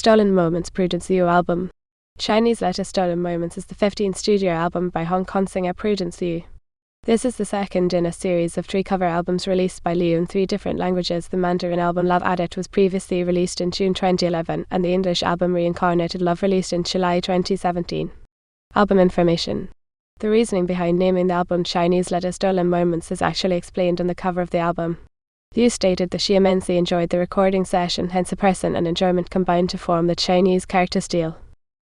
Stolen Moments Prudence Liew album. Chinese Letter Stolen Moments is the 15th studio album by Hong Kong singer Prudence Liew. This is the second in a series of 3 cover albums released by Liew in 3 different languages. The Mandarin album Love Addict was previously released in June 2011, and the English album Reincarnated Love released in July 2017. Album information. The reasoning behind naming the album Chinese Letter Stolen Moments is actually explained on the cover of the album. Liew stated that she immensely enjoyed the recording session, hence a person and enjoyment combined to form the Chinese character style.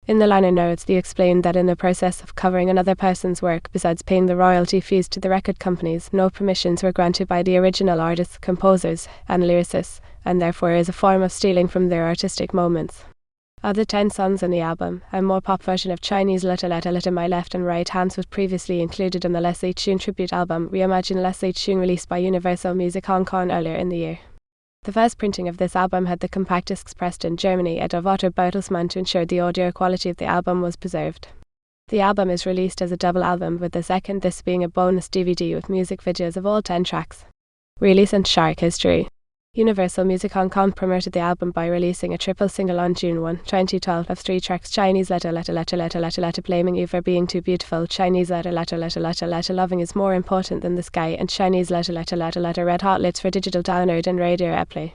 In the liner notes, Liew explained that in the process of covering another person's work, besides paying the royalty fees to the record companies, no permissions were granted by the original artists, composers, and lyricists, and therefore is a form of stealing from their artistic moments. Of the 10 songs on the album, a more pop version of Chinese Letter My Left and Right Hands was previously included on the Leslie Cheung tribute album Reimagine Leslie Cheung released by Universal Music Hong Kong earlier in the year. The first printing of this album had the compact discs pressed in Germany at Otto Bertelsmann to ensure the audio quality of the album was preserved. The album is released as a double album, with the second disc being a bonus DVD with music videos of all 10 tracks. Release and chart history. Universal Music Hong Kong promoted the album by releasing a triple single on June 1, 2012 of 3 tracks: Chinese Letter, Blaming You for Being Too Beautiful, Chinese Letter, Loving Is More Important Than the Sky, and Chinese Letter, Red Hot Hits for digital download and radio airplay.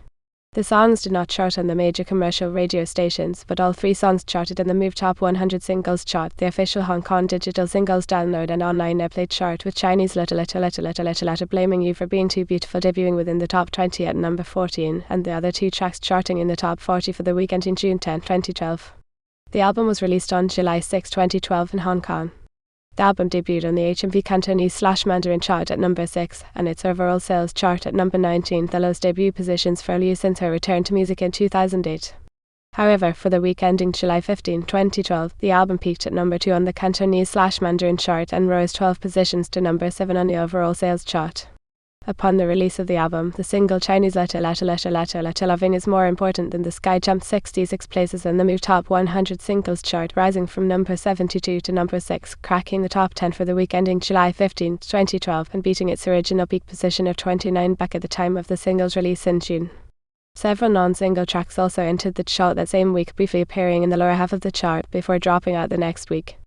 The songs did not chart on the major commercial radio stations, but all 3 songs charted in the Move Top 100 Singles chart, the official Hong Kong digital singles download and online airplay chart, with Chinese Letter, Blaming You for Being Too Beautiful debuting within the top 20 at number 14, and the other 2 tracks charting in the top 40 for the week ending June 10, 2012. The album was released on July 6, 2012 in Hong Kong. The album debuted on the HMV Cantonese/Mandarin chart at number 6, and its overall sales chart at number 19, the lowest debut positions for Liew since her return to music in 2008. However, for the week ending July 15, 2012, the album peaked at number 2 on the Cantonese/Mandarin chart and rose 12 positions to number 7 on the overall sales chart. Upon the release of the album, the single Chinese Letter, Loving Is More Important Than the Sky jumped 66 places in the Move Top 100 Singles chart, rising from number 72 to number 6, cracking the top 10 for the week ending July 15, 2012, and beating its original peak position of 29 back at the time of the single's release in June. Several non-single tracks also entered the chart that same week, briefly appearing in the lower half of the chart before dropping out the next week.